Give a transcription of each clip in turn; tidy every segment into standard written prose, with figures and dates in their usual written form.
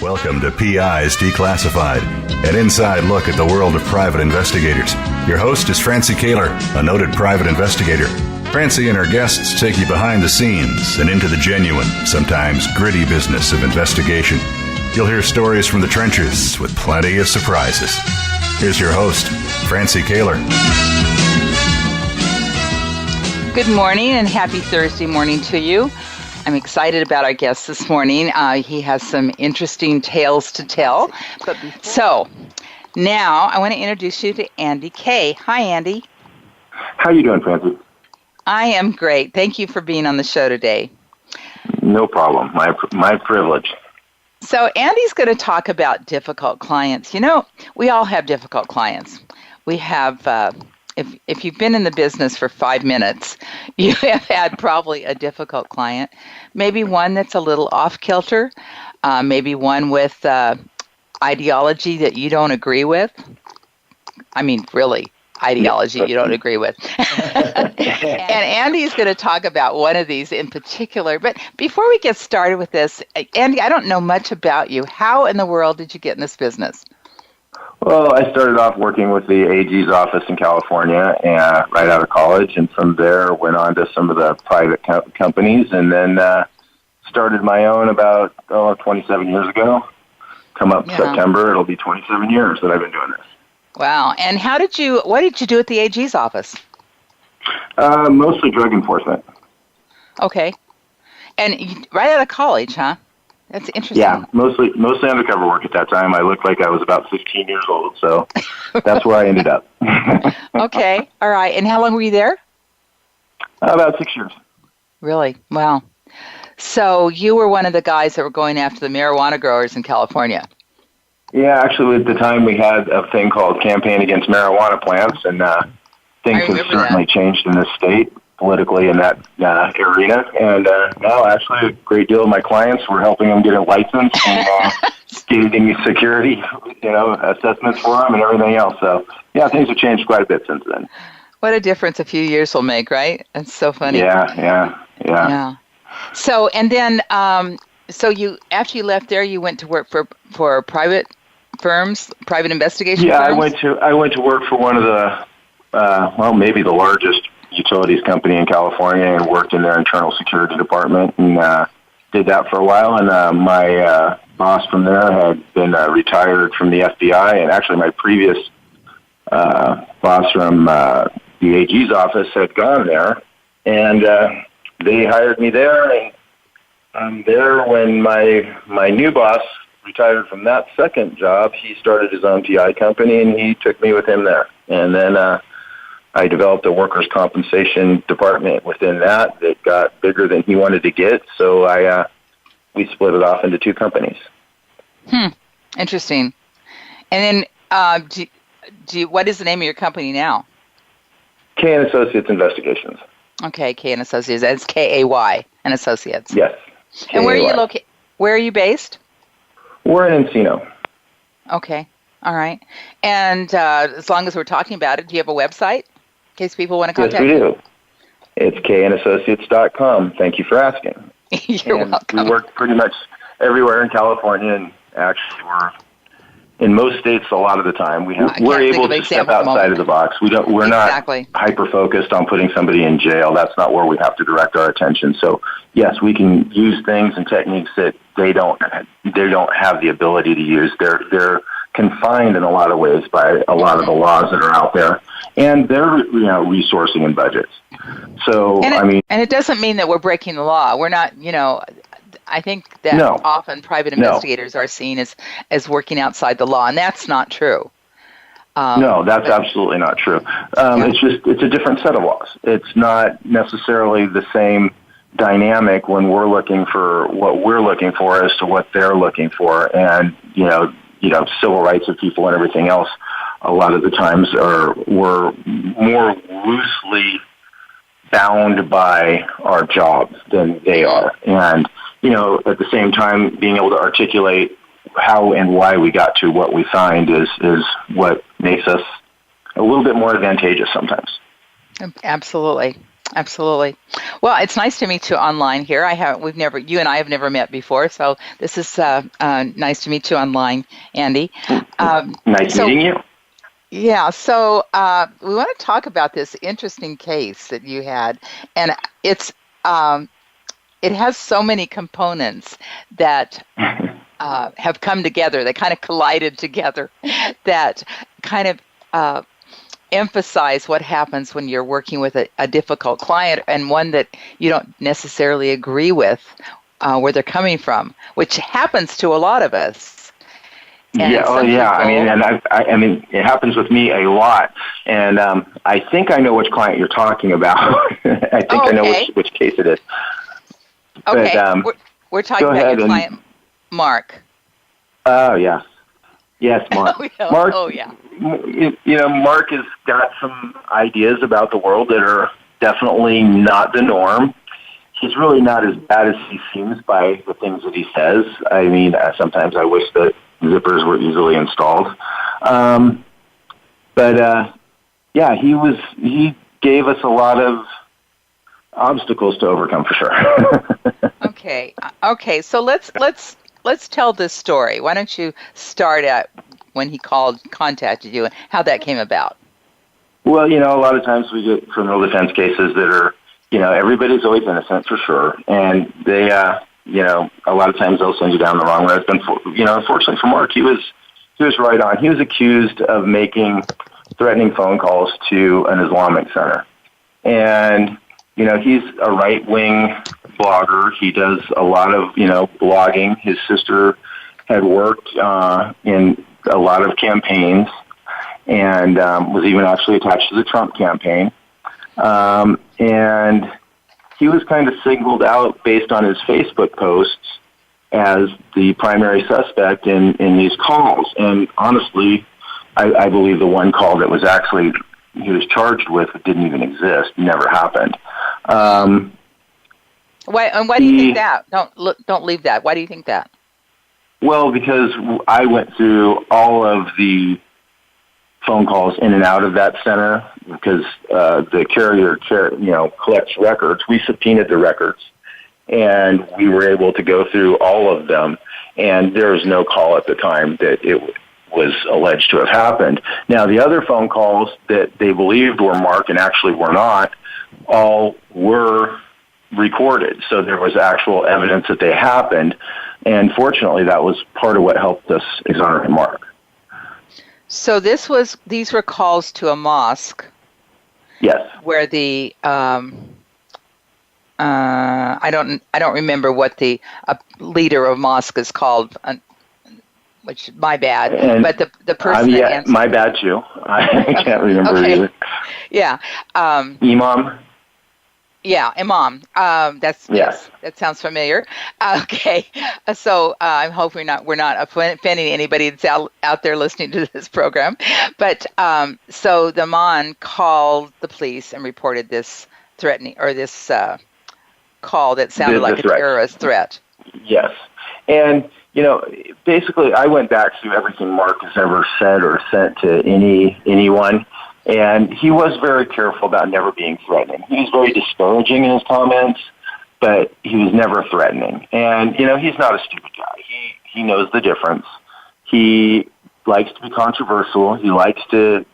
Welcome to PIs Declassified, an inside look at the world of private investigators. Your host is Francie K, a noted private investigator. Francie and her guests take you behind the scenes and into the genuine, sometimes gritty business of investigation. You'll hear stories from the trenches with plenty of surprises. Here's your host, Francie K. Good morning and happy Thursday morning to you. I'm excited about our guest this morning. He has some interesting tales to tell. So now I want to introduce you to Andy K. Hi, Andy. How are you doing, Francie? I am great. Thank you for being on the show today. No problem. My privilege. So Andy's going to talk about difficult clients. You know, we all have difficult clients. We have... If you've been in the business for 5 minutes, you have had probably a difficult client, maybe one that's a little off-kilter, maybe one with ideology that you don't agree with. I mean, really, ideology you don't agree with. And Andy's going to talk about one of these in particular. But before we get started with this, Andy, I don't know much about you. How in the world did you get in this business? Well, I started off working with the AG's office in California right out of college, and from there went on to some of the private companies, and then started my own about 27 years ago. September, it'll be 27 years that I've been doing this. Wow. And what did you do at the AG's office? Mostly drug enforcement. Okay. And right out of college, huh? That's interesting. Yeah, mostly undercover work at that time. I looked like I was about 15 years old, so that's where I ended up. Okay, all right. And how long were you there? About 6 years. Really? Wow. So you were one of the guys that were going after the marijuana growers in California. Yeah, actually at the time we had a thing called Campaign Against Marijuana Plants, and things have certainly changed in this state politically in that arena, and now actually a great deal of my clients were helping them get a license and getting security, assessments for them and everything else. So yeah, things have changed quite a bit since then. What a difference a few years will make, right? That's so funny. Yeah. So and then, you after you left there, you went to work for private firms, private investigation firms? Yeah, I went to work for one of the maybe the largest utilities company in California and worked in their internal security department and did that for a while. And my boss from there had been retired from the FBI, and actually my previous boss from the AG's office had gone there, and they hired me there. And I'm there when my new boss retired from that second job. He started his own PI company, and he took me with him there. And then I developed a workers' compensation department within that got bigger than he wanted to get, so we split it off into two companies. Interesting. And then, what is the name of your company now? K and Associates Investigations. Okay, K and Associates. That's K-A-Y and Associates. Yes. K-A-Y. And where are you located? Where are you based? We're in Encino. Okay. All right. And as long as we're talking about it, do you have a website? In case people want to contact you? Yes, we do. It's kayandainvestigations.com. Thank you for asking. You're welcome. We work pretty much everywhere in California, and actually we're in most states a lot of the time. We're able to step outside of the box. We're not hyper-focused on putting somebody in jail. That's not where we have to direct our attention. So, yes, we can use things and techniques that they don't have the ability to use. They're confined in a lot of ways by a lot of the laws that are out there, and their resourcing and budgets. So, and it doesn't mean that we're breaking the law. We're not, I think that often private investigators are seen as working outside the law, and that's not true. No, that's absolutely not true. It's a different set of laws. It's not necessarily the same dynamic when we're looking for what we're looking for as to what they're looking for, and civil rights of people and everything else. A lot of the times we're more loosely bound by our jobs than they are, and at the same time, being able to articulate how and why we got to what we find is what makes us a little bit more advantageous sometimes. Absolutely. Absolutely. Well, it's nice to meet you online here. You and I have never met before, so this is nice to meet you online, Andy. Nice meeting you. Yeah, so we want to talk about this interesting case that you had, and it has so many components that have come together, that kind of collided together, that kind of emphasize what happens when you're working with a difficult client and one that you don't necessarily agree with where they're coming from, which happens to a lot of us. And yeah. Oh, yeah. I mean, it happens with me a lot, and I think I know which client you're talking about. I think I know which case it is. Okay, but, we're talking about your client, Mark. Oh, yes. Yes, Mark. Mark. Oh, yeah. Mark has got some ideas about the world that are definitely not the norm. He's really not as bad as he seems by the things that he says. I mean, sometimes I wish that zippers were easily installed. He gave us a lot of obstacles to overcome for sure. Okay. So let's tell this story. Why don't you start at when he contacted you, and how that came about? Well, a lot of times we get criminal defense cases that are, everybody's always innocent for sure, and they, a lot of times they'll send you down the wrong road. Unfortunately for Mark, he was right on. He was accused of making threatening phone calls to an Islamic center, and he's a right-wing blogger. He does a lot of, blogging. His sister had worked in a lot of campaigns and was even actually attached to the Trump campaign. And he was kind of singled out based on his Facebook posts as the primary suspect in these calls. And honestly, I believe the one call that was actually he was charged with didn't even exist, never happened. Why do you think that? Don't leave that. Why do you think that? Well, because I went through all of the phone calls in and out of that center because the carrier, collects records. We subpoenaed the records, and we were able to go through all of them. And there was no call at the time that it was alleged to have happened. Now, the other phone calls that they believed were Mark and actually were not, all were recorded. So there was actual evidence that they happened. And fortunately, that was part of what helped us exonerate Mark. So these were calls to a mosque. Yes. Where the I don't remember what the leader of mosque is called, which my bad. But the person that answered. My bad too. I can't remember either. Yeah. Imam. Yeah, Imam. Yes, that sounds familiar. Okay, so I'm hoping we're not offending anybody that's out there listening to this program. But so the Imam called the police and reported this threatening or this call that sounded like a terrorist threat. Yes, and basically, I went back through everything Mark has ever said or sent to anyone. And he was very careful about never being threatening. He was very discouraging in his comments, but he was never threatening. And, he's not a stupid guy. He knows the difference. He likes to be controversial. He likes to,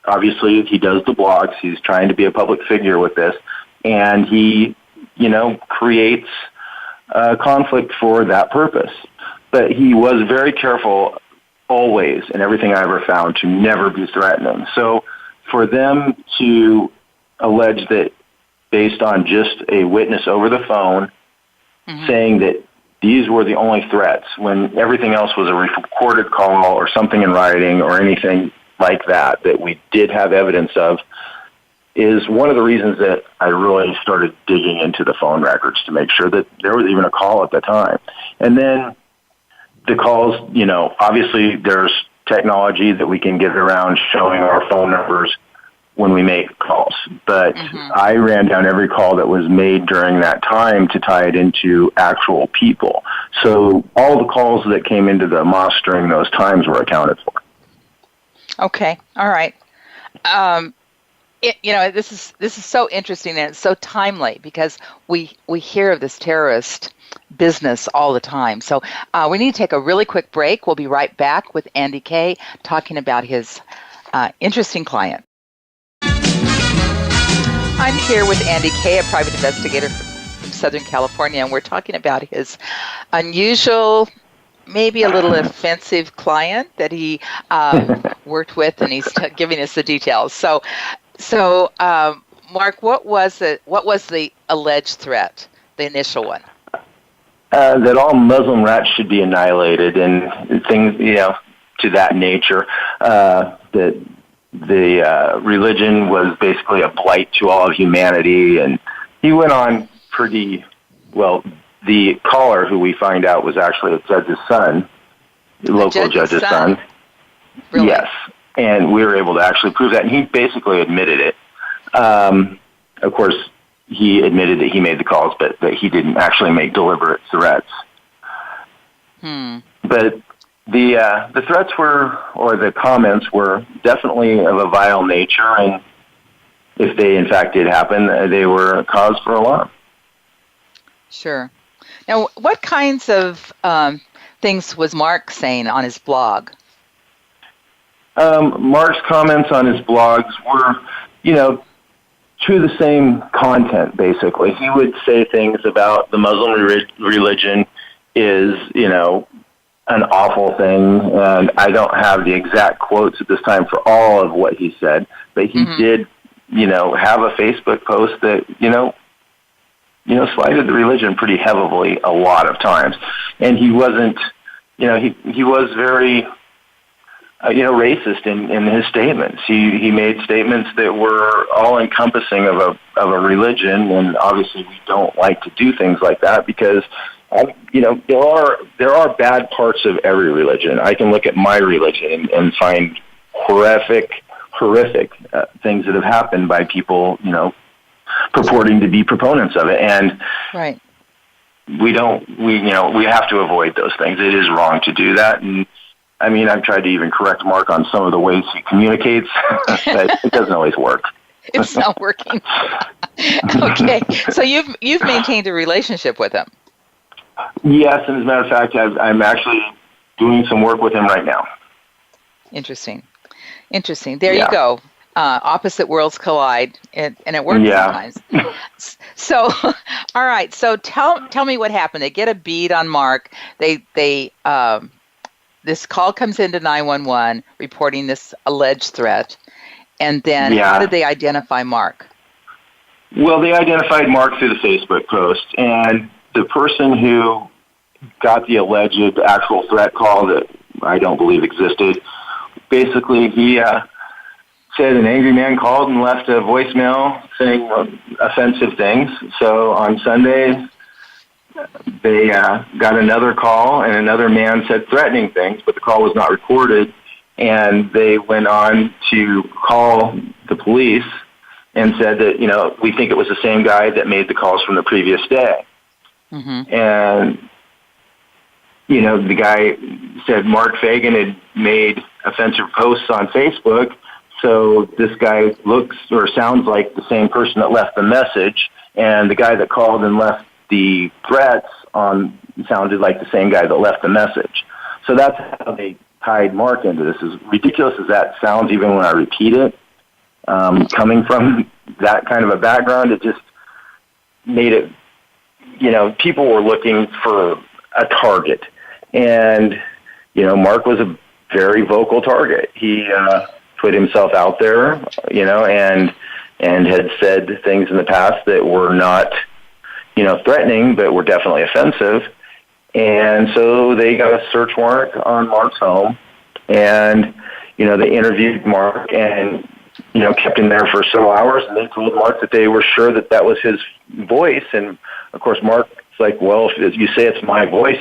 obviously he does the blogs. He's trying to be a public figure with this. And he, creates conflict for that purpose. But he was very careful always, and everything I ever found, to never be threatening. So for them to allege that based on just a witness over the phone saying that these were the only threats when everything else was a recorded call or something in writing or anything like that we did have evidence of, is one of the reasons that I really started digging into the phone records to make sure that there was even a call at the time. And then the calls, obviously there's technology that we can get around showing our phone numbers when we make calls. But I ran down every call that was made during that time to tie it into actual people. So all the calls that came into the mosque during those times were accounted for. Okay. All right. this is so interesting, and it's so timely because we hear of this terrorist business all the time. So we need to take a really quick break. We'll be right back with Andy K. talking about his interesting client. I'm here with Andy K., a private investigator from Southern California, and we're talking about his unusual, maybe a little offensive client that he worked with, and he's giving us the details. So, Mark, what was the alleged threat, the initial one? That all Muslim rats should be annihilated and things, to that nature. That the religion was basically a blight to all of humanity, and he went on pretty well. The caller, who we find out was actually a judge's son, the local judge's son. Really? Yes, and we were able to actually prove that, and he basically admitted it. Of course, he admitted that he made the calls, but that he didn't actually make deliberate threats. But the threats were, or the comments were, definitely of a vile nature, and if they in fact did happen, they were a cause for alarm. Sure. Now, what kinds of things was Mark saying on his blog? Mark's comments on his blogs were, to the same content, basically. He would say things about the Muslim religion is, an awful thing, and I don't have the exact quotes at this time for all of what he said, but he did, have a Facebook post that, slighted the religion pretty heavily a lot of times. And he wasn't, he was very, racist in his statements. He made statements that were all encompassing of a religion, and obviously we don't like to do things like that because, there are bad parts of every religion. I can look at my religion and find horrific things that have happened by people, purporting to be proponents of it, and right. We have to avoid those things. It is wrong to do that, and I mean, I've tried to even correct Mark on some of the ways he communicates, but it doesn't always work. It's not working. Okay, so you've maintained a relationship with him. Yes, and as a matter of fact, I'm actually doing some work with him right now. Interesting. There you go. Opposite worlds collide, and it works sometimes. So, all right. So tell me what happened. They get a bead on Mark. They this call comes into 911 reporting this alleged threat, and then how did they identify Mark? Well, they identified Mark through the Facebook post, and the person who got the alleged actual threat call that I don't believe existed, basically he said an angry man called and left a voicemail saying offensive things. So on Sunday, they got another call, and another man said threatening things, but the call was not recorded, and they went on to call the police and said that, we think it was the same guy that made the calls from the previous day. And, the guy said Mark Fagan had made offensive posts on Facebook, so this guy looks or sounds like the same person that left the message, and the guy that called and left the threats sounded like the same guy that left the message. So that's how they tied Mark into this. As ridiculous as that sounds, even when I repeat it, coming from that kind of a background, it just made it, people were looking for a target. And, Mark was a very vocal target. He put himself out there, and had said things in the past that were not, threatening, but were definitely offensive. And so they got a search warrant on Mark's home, and, they interviewed Mark and, kept him there for several hours, and they told Mark that they were sure that that was his voice. And, of course, Mark's like, well, if you say it's my voice,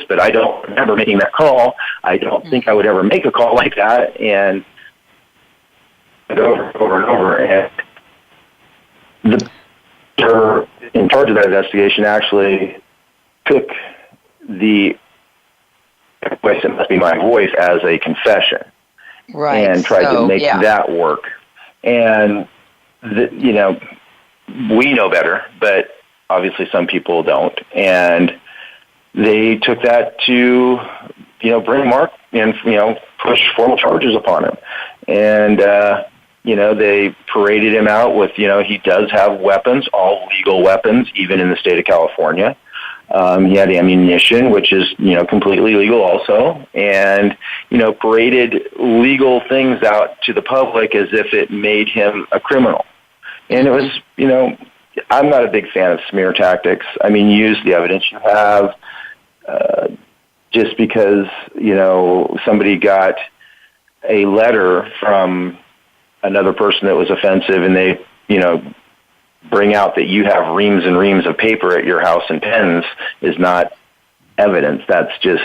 but I don't remember making that call. I don't think I would ever make a call like that. And over and over. And the officer in charge of that investigation actually took the voice, it must be my voice, as a confession. Right. And tried to make that work. And we know better, but obviously some people don't. And they took that to, bring Mark and, push formal charges upon him. And, they paraded him out with, he does have weapons, all legal weapons, even in the state of California. He had ammunition, which is, completely legal also, and, paraded legal things out to the public as if it made him a criminal. And it was, I'm not a big fan of smear tactics. I mean, use the evidence you have. Just because, somebody got a letter from another person that was offensive and they, bring out that you have reams and reams of paper at your house and pens is not evidence. That's just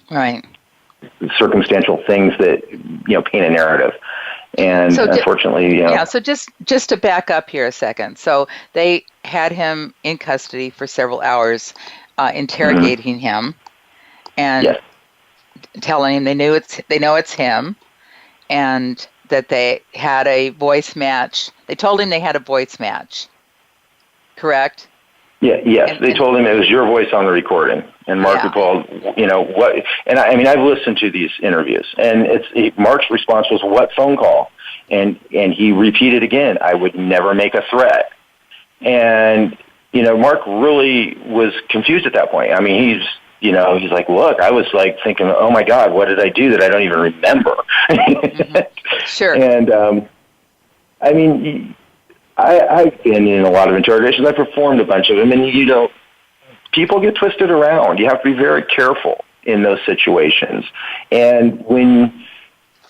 right. Circumstantial things that, paint a narrative. And so unfortunately, So just to back up here a second. So they had him in custody for several hours, interrogating him and telling him they know it's him, and that they had a voice match. They told him they had a voice match. Correct? Yeah, yes. They told him it was your voice on the recording. And Mark replied, what? And I've listened to these interviews, and Mark's response was, "What phone call?" And he repeated again, "I would never make a threat." And Mark really was confused at that point. I mean, he's like, "Look, I was like thinking, oh my God, what did I do that I don't even remember?" Sure. And I mean, I've been in a lot of interrogations. I performed a bunch of them, and people get twisted around. You have to be very careful in those situations. And when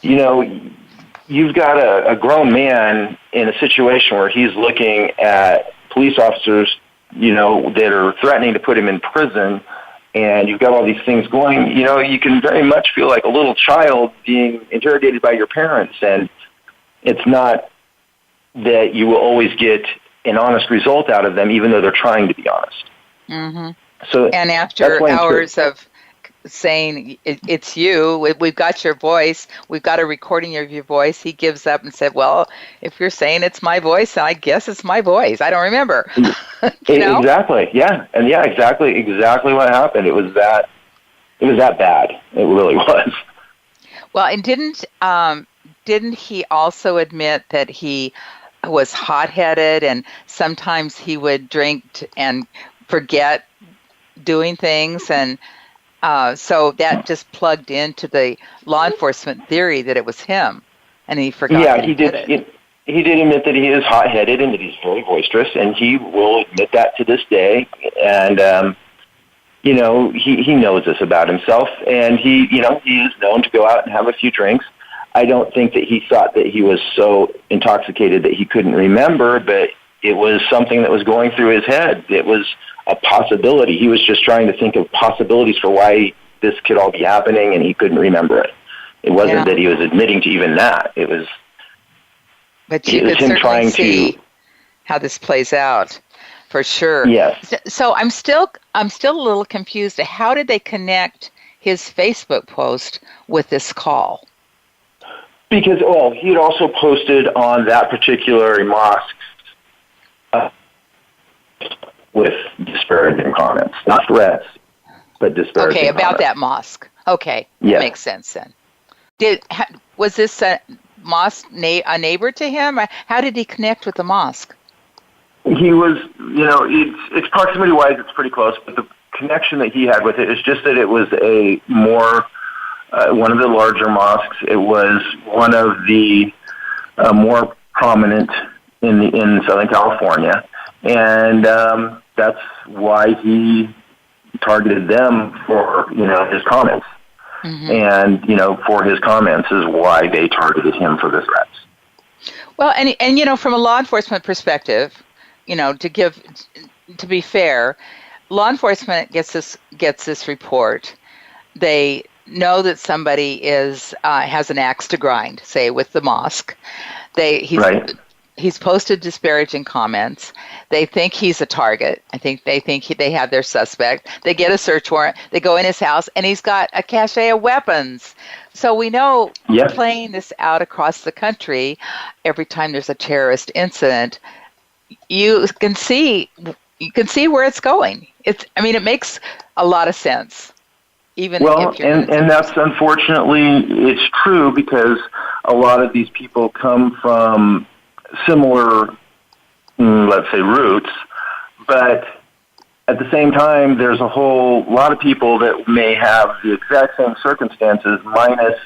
you've got a grown man in a situation where he's looking at police officers, that are threatening to put him in prison, and you've got all these things going, you can very much feel like a little child being interrogated by your parents, and it's not that you will always get an honest result out of them, even though they're trying to be honest. Mm-hmm. So, and after hours of saying, it's you, we've got your voice, we've got a recording of your voice, he gives up and said, well, if you're saying it's my voice, I guess it's my voice. I don't remember. Exactly. Yeah. And exactly what happened. It was that bad. It really was. Well, and didn't he also admit that he was hot-headed, and sometimes he would drink and forget doing things, and so that just plugged into the law enforcement theory that it was him, and he forgot. Yeah, he did. He did admit that he is hot-headed and that he's very boisterous, and he will admit that to this day. And he knows this about himself, and he is known to go out and have a few drinks. I don't think that he thought that he was so intoxicated that he couldn't remember, but it was something that was going through his head. It was a possibility. He was just trying to think of possibilities for why this could all be happening, and he couldn't remember it. It wasn't that he was admitting to even that. It was. But you could certainly see how this plays out, for sure. Yes. So I'm still a little confused. How did they connect his Facebook post with this call? Because he had also posted on that particular mosque with disparaging comments, not threats, but disparaging. Okay, about comments. that mosque. Okay, yes. Makes sense then. Was this mosque a neighbor to him? How did he connect with the mosque? He was, it's proximity-wise, it's pretty close, but the connection that he had with it is just that it was a more, one of the larger mosques. It was one of the more prominent in Southern California, and that's why he targeted them for, his comments. Mm-hmm. And, for his comments is why they targeted him for the threats. Well, and from a law enforcement perspective, to be fair, law enforcement gets this report. They know that somebody has an axe to grind, say with the mosque. He's right. he's posted disparaging comments. They think he's a target. They think they have their suspect. They get a search warrant. They go in his house, and he's got a cache of weapons. So we know playing this out across the country, every time there's a terrorist incident, you can see where it's going. It makes a lot of sense. Even if you're and that's unfortunately it's true, because a lot of these people come from similar, let's say, roots, but at the same time, there's a whole lot of people that may have the exact same circumstances, minus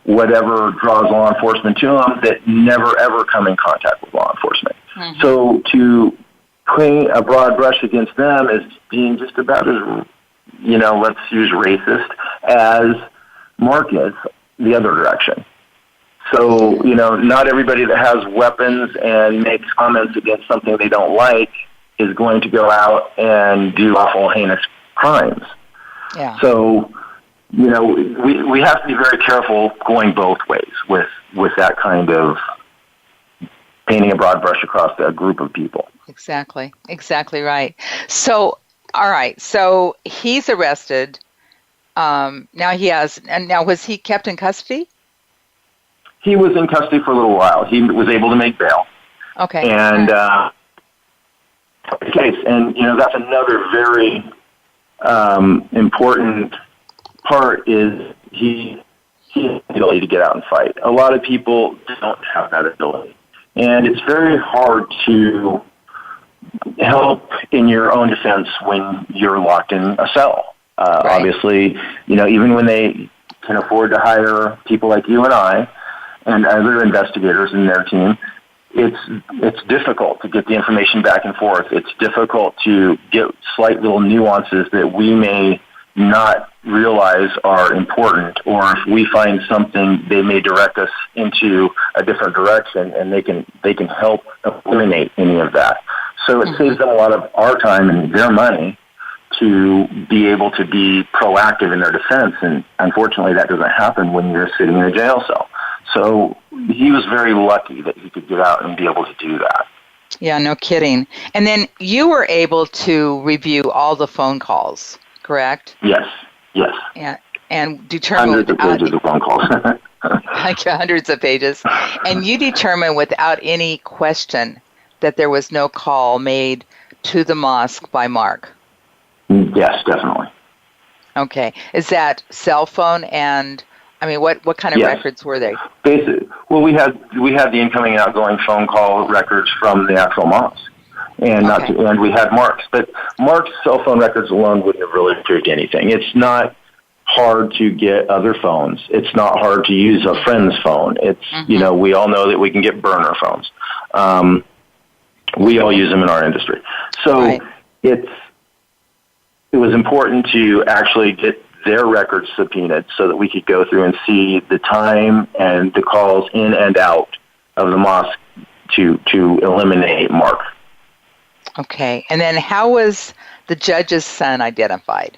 whatever draws law enforcement to them, that never ever come in contact with law enforcement. Mm-hmm. So to paint a broad brush against them as being just about as, let's use racist, as Mark is the other direction. So, not everybody that has weapons and makes comments against something they don't like is going to go out and do awful, heinous crimes. Yeah. So, we have to be very careful going both ways with that kind of painting a broad brush across a group of people. Exactly right. So, all right, so he's arrested. Now was he kept in custody? He was in custody for a little while. He was able to make bail. Okay. And case, and that's another very important part, is he has the ability to get out and fight. A lot of people don't have that ability, and it's very hard to help in your own defense when you're locked in a cell. Right. Obviously, even when they can afford to hire people like you and I and other investigators in their team, it's difficult to get the information back and forth. It's difficult to get slight little nuances that we may not realize are important, or if we find something, they may direct us into a different direction, and they can help eliminate any of that. So it saves them a lot of our time and their money to be able to be proactive in their defense, and unfortunately that doesn't happen when you're sitting in a jail cell. So he was very lucky that he could get out and be able to do that. Yeah, no kidding. And then you were able to review all the phone calls, correct? Yes. And determine hundreds of pages of phone calls. Like hundreds of pages. And you determined without any question that there was no call made to the mosque by Mark. Yes, definitely. Okay. Is that cell phone and what kind of records were they? Basically, well, we had the incoming and outgoing phone call records from the actual mosque, and and we had Mark's. But Mark's cell phone records alone wouldn't have really proved anything. It's not hard to get other phones. It's not hard to use a friend's phone. It's we all know that we can get burner phones. We all use them in our industry. So it was important to actually get their records subpoenaed so that we could go through and see the time and the calls in and out of the mosque to eliminate Mark. Okay. And then how was the judge's son identified?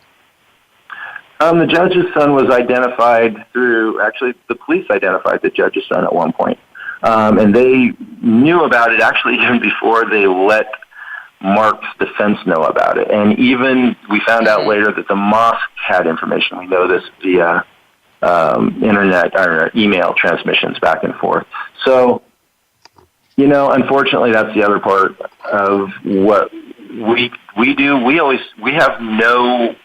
The judge's son was identified through, actually, the police identified the judge's son at one point. And they knew about it actually even before they let Mark's defense know about it. And even we found out later that the mosque had information. We know this via internet or email transmissions back and forth. So, unfortunately, that's the other part of what we do. We have no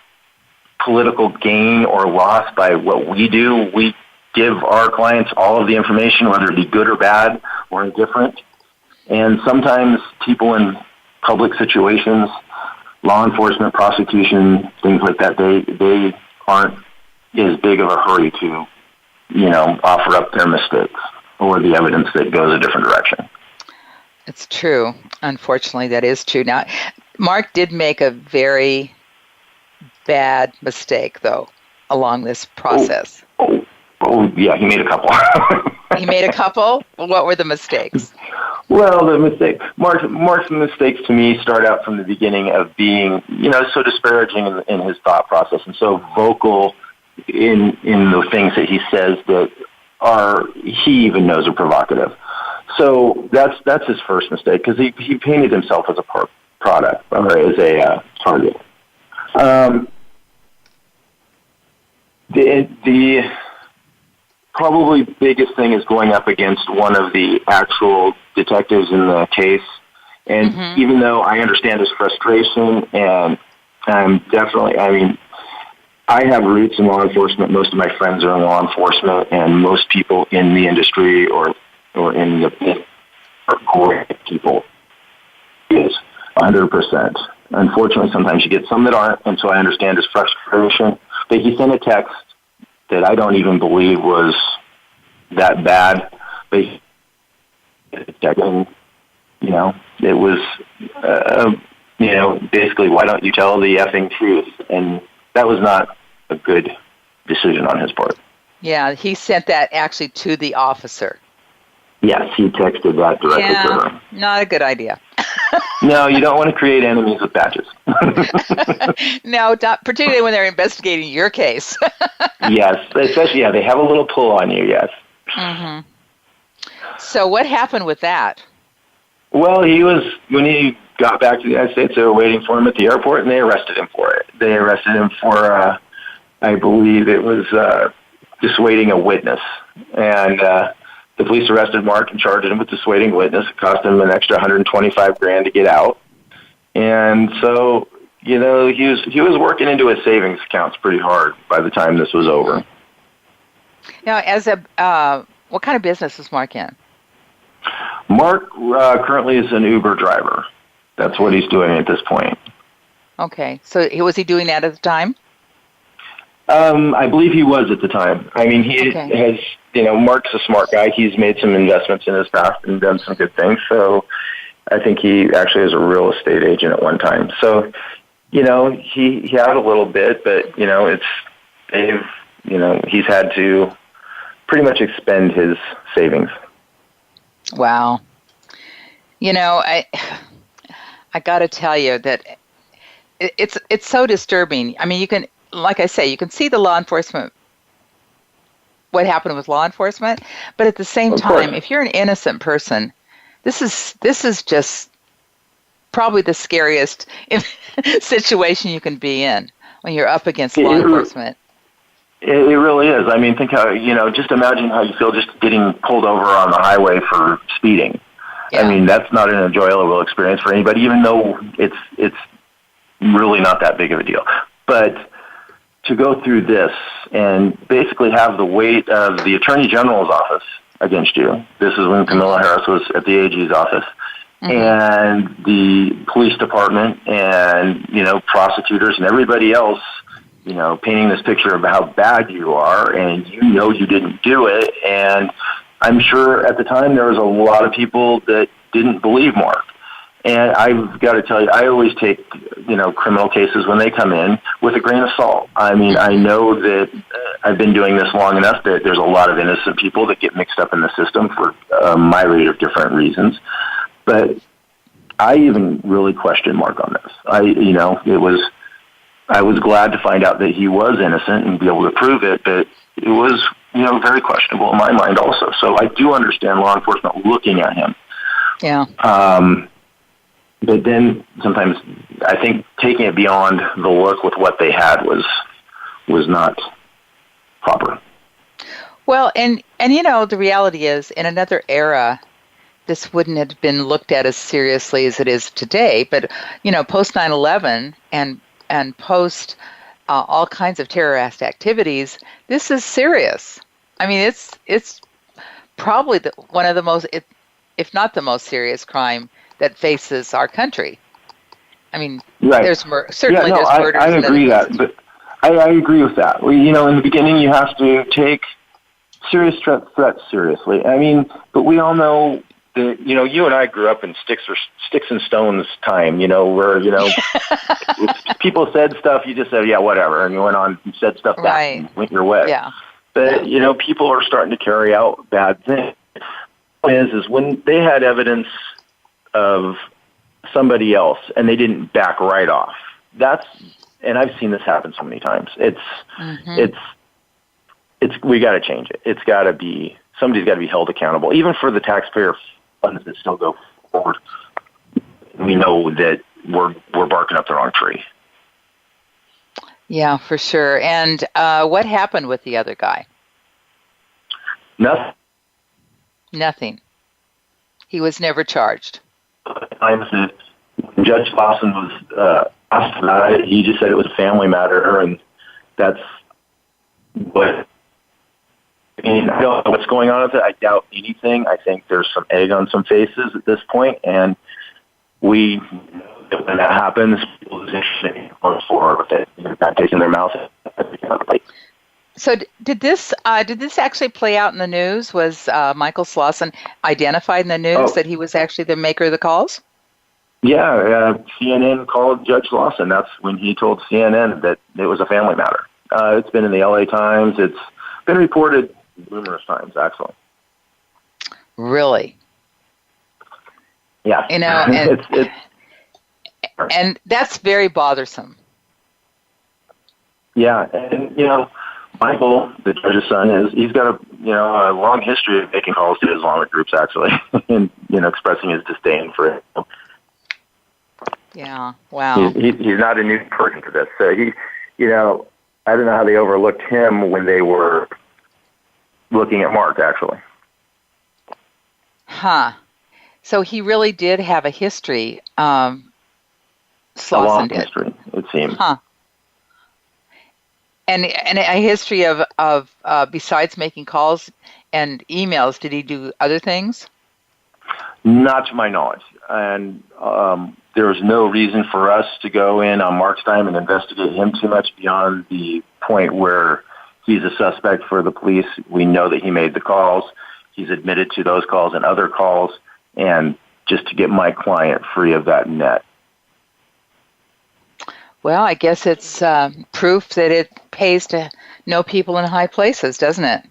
political gain or loss by what we do. We give our clients all of the information, whether it be good or bad or indifferent. And sometimes people in public situations, law enforcement, prosecution, things like that, they aren't as big of a hurry to, offer up their mistakes or the evidence that goes a different direction. It's true. Unfortunately, that is true. Now, Mark did make a very bad mistake, though, along this process. Oh, yeah, he made a couple. He made a couple? What were the mistakes? Well, Mark's mistakes to me start out from the beginning of being, so disparaging in his thought process and so vocal in the things that he says that he even knows are provocative. So that's his first mistake, because he painted himself as a product, or as a target. The probably biggest thing is going up against one of the actual detectives in the case. And even though I understand his frustration, and I'm definitely, I have roots in law enforcement. Most of my friends are in law enforcement, and most people in the industry or in the are great people. Is 100%. Unfortunately, sometimes you get some that aren't, and so I understand his frustration. But he sent a text that I don't even believe was that bad. But it was, basically, why don't you tell the effing truth? And that was not a good decision on his part. Yeah, he sent that actually to the officer. Yes, he texted that directly to her. Not a good idea. No, you don't want to create enemies with badges. No, not particularly when they're investigating your case. Yes, especially, they have a little pull on you, yes. Mm-hmm. So what happened with that? Well, when he got back to the United States, they were waiting for him at the airport, and they arrested him for it. They arrested him for, I believe it was dissuading a witness. And the police arrested Mark and charged him with dissuading a witness. It cost him an extra $125,000 to get out. And so, he was working into his savings accounts pretty hard by the time this was over. Now, what kind of business is Mark in? Mark currently is an Uber driver. That's what he's doing at this point. Okay. So was he doing that at the time? I believe he was at the time. He has, Mark's a smart guy. He's made some investments in his past and done some good things. So I think he actually is a real estate agent at one time. So, he had a little bit, but, he's had to pretty much expend his savings. Wow. I got to tell you that it's so disturbing. You can, like I say, you can see the law enforcement, what happened with law enforcement, but at the same time, if you're an innocent person, this is just probably the scariest situation you can be in when you're up against law enforcement. It really is. Think how, just imagine how you feel just getting pulled over on the highway for speeding. Yeah. That's not an enjoyable experience for anybody, even though it's really not that big of a deal. But to go through this and basically have the weight of the Attorney General's office against you. This is when Kamala Harris was at the AG's office. And the police department and, prosecutors and everybody else, painting this picture of how bad you are, and you didn't do it. And I'm sure at the time there was a lot of people that didn't believe Mark. And I've got to tell you, I always take, criminal cases when they come in with a grain of salt. I know that I've been doing this long enough that there's a lot of innocent people that get mixed up in the system for a myriad of different reasons. But I even really questioned Mark on this. I was glad to find out that he was innocent and be able to prove it, but it was, very questionable in my mind also. So I do understand law enforcement looking at him. Yeah. But then sometimes I think taking it beyond the look with what they had was not proper. Well, and the reality is, in another era, this wouldn't have been looked at as seriously as it is today. But, post 9/11 and post all kinds of terrorist activities, this is serious. It's probably one of the most, if not the most serious crime that faces our country. Right. There's certainly there's murders. I agree that, but I agree with that. In the beginning, you have to take serious threats seriously. But we all know that, you and I grew up in sticks and stones time, where, if people said stuff, you just said, yeah, whatever, and you went on and said stuff back and went your way. Yeah. But, people are starting to carry out bad things. Is when they had evidence of somebody else and they didn't back right off. And I've seen this happen so many times. We got to change it. Somebody's got to be held accountable, even for the taxpayer funds that still go forward, we know that we're barking up the wrong tree. Yeah, for sure. And what happened with the other guy? Nothing. Nothing. He was never charged. Times that Judge Lawson was asked about it, he just said it was a family matter, and that's what. I mean, I don't know what's going on with it. I doubt anything. I think there's some egg on some faces at this point, and we know that when that happens, people lose interest in going forward with it. They're not taking their mouth. So did this actually play out in the news? Was Michael Slauson identified in the news that he was actually the maker of the calls? Yeah, CNN called Judge Lawson. That's when he told CNN that it was a family matter. It's been in the LA Times. It's been reported numerous times, actually. Really? Yeah. You know, and that's very bothersome. Yeah, and Michael, the judge's son, he's got a long history of making calls to Islamic groups, actually, and expressing his disdain for it. Yeah. Wow. He's not a new person to this. So I don't know how they overlooked him when they were looking at Mark, actually. Huh. So he really did have a history. A long history, it seems. Huh. And a history of besides making calls and emails, did he do other things? Not to my knowledge. And there was no reason for us to go in on Mark's time and investigate him too much beyond the point where he's a suspect for the police. We know that he made the calls. He's admitted to those calls and other calls, and just to get my client free of that net. Well, I guess it's proof that it pays to know people in high places, doesn't it?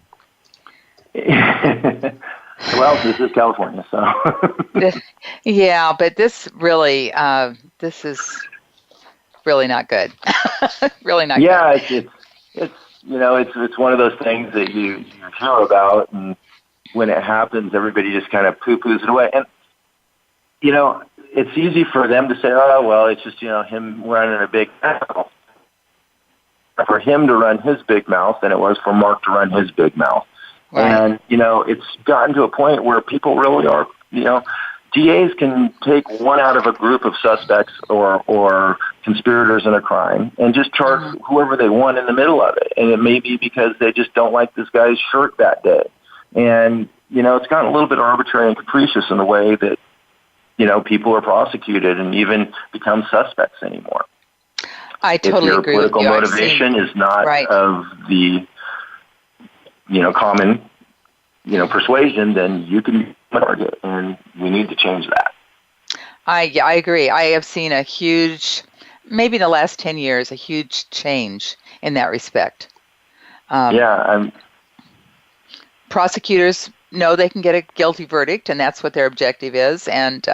Well, this is California, so. Yeah, but this is really not good. Really not good. Yeah, it's one of those things that you hear about, and when it happens, everybody just kind of poo-poos it away. And, it's easy for them to say, oh, well, it's just, him running a big mouth. For him to run his big mouth than it was for Mark to run his big mouth. Right. And, it's gotten to a point where people really are, DAs can take one out of a group of suspects or conspirators in a crime and just charge whoever they want in the middle of it. And it may be because they just don't like this guy's shirt that day. And, it's gotten a little bit arbitrary and capricious in the way that, people are prosecuted and even become suspects anymore. I totally agree with you. If your political motivation is not of the, common, persuasion, then you can be a target, and we need to change that. I agree. I have seen a huge, maybe in the last 10 years, a huge change in that respect. Prosecutors know they can get a guilty verdict, and that's what their objective is. And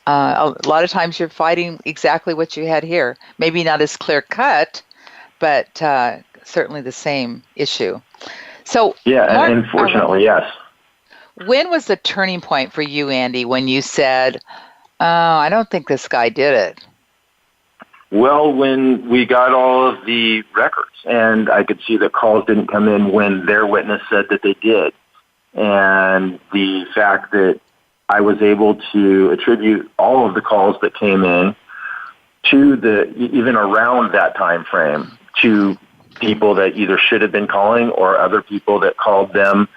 a lot of times you're fighting exactly what you had here. Maybe not as clear cut, but certainly the same issue. So yeah, and unfortunately, yes. When was the turning point for you, Andy, when you said, "Oh, I don't think this guy did it"? Well, when we got all of the records, and I could see that calls didn't come in when their witness said that they did. And the fact that I was able to attribute all of the calls that came in to even around that time frame, to people that either should have been calling or other people that called them.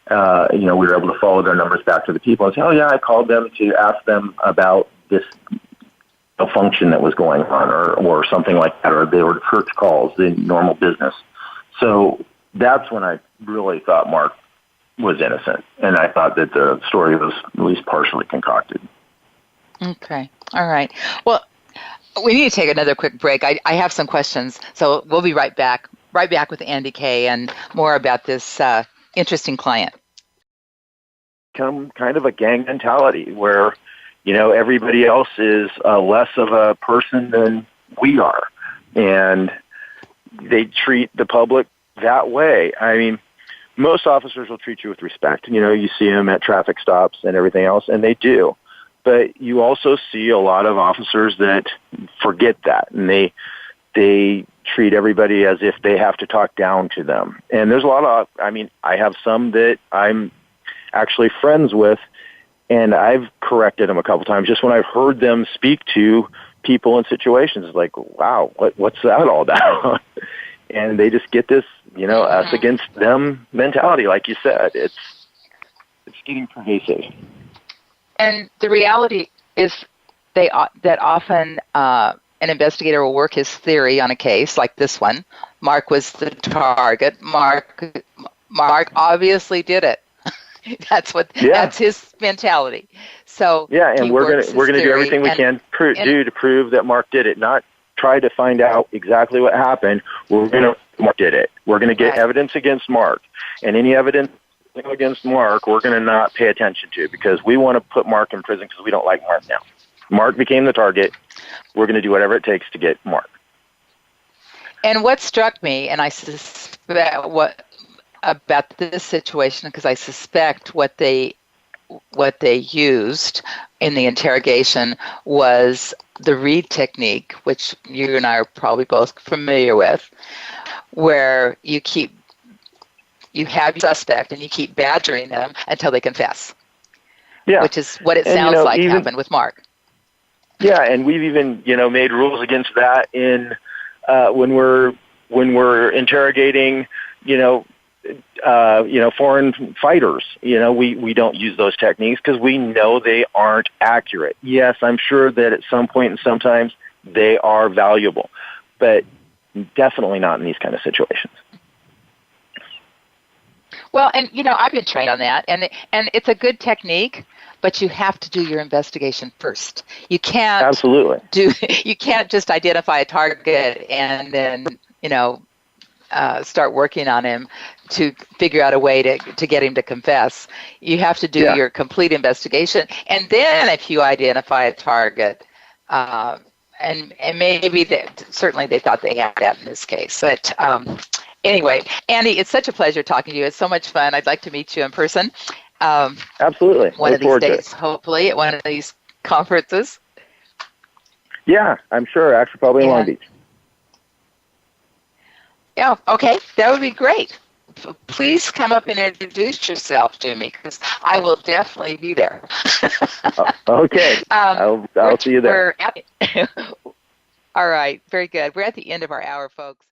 We were able to follow their numbers back to the people and say, oh yeah, I called them to ask them about this function that was going on or something like that, or they were church calls in normal business. So that's when I really thought Mark was innocent, and I thought that the story was at least partially concocted. Okay. All right. Well, we need to take another quick break. I have some questions, so we'll be right back with Andy K. and more about this interesting client. Come kind of a gang mentality where, everybody else is less of a person than we are, and they treat the public that way. I mean, most officers will treat you with respect. You see them at traffic stops and everything else, and they do. But you also see a lot of officers that forget that, and they treat everybody as if they have to talk down to them. And there's a lot of, I have some that I'm actually friends with, and I've corrected them a couple times just when I've heard them speak to people in situations. It's like, wow, what's that all about? And they just get this, us against them mentality, like you said. It's getting pervasive. And the reality is that often an investigator will work his theory on a case like this one. Mark was the target. Mark obviously did it. That's his mentality. So and we're gonna do everything we can to prove that Mark did it, not try to find out exactly what happened. Mark did it. We're gonna get evidence against Mark, and any evidence against Mark, we're gonna not pay attention to, because we want to put Mark in prison because we don't like Mark now. Mark became the target. We're gonna do whatever it takes to get Mark. And what struck me, and I suspect about this situation, because I suspect what they used in the interrogation was the read technique, which you and I are probably both familiar with, where you have your suspect and you keep badgering them until they confess. Yeah. Which is what it sounds like happened with Mark. Yeah, and we've even made rules against that in when we're interrogating foreign fighters. We don't use those techniques because we know they aren't accurate. Yes, I'm sure that at some point and sometimes they are valuable, but definitely not in these kind of situations. Well, and I've been trained on that, and it's a good technique, but you have to do your investigation first. You can't You can't just identify a target and then start working on him to figure out a way to get him to confess. You have to do your complete investigation, and then if you identify a target, and maybe certainly they thought they had that in this case. But anyway, Andy, it's such a pleasure talking to you. It's so much fun. I'd like to meet you in person. Absolutely. One of these days, hopefully, at one of these conferences. Yeah, I'm sure. Actually, probably in Long Beach. Yeah, okay. That would be great. Please come up and introduce yourself to me, because I will definitely be there. Okay. I'll see you there. All right. Very good. We're at the end of our hour, folks.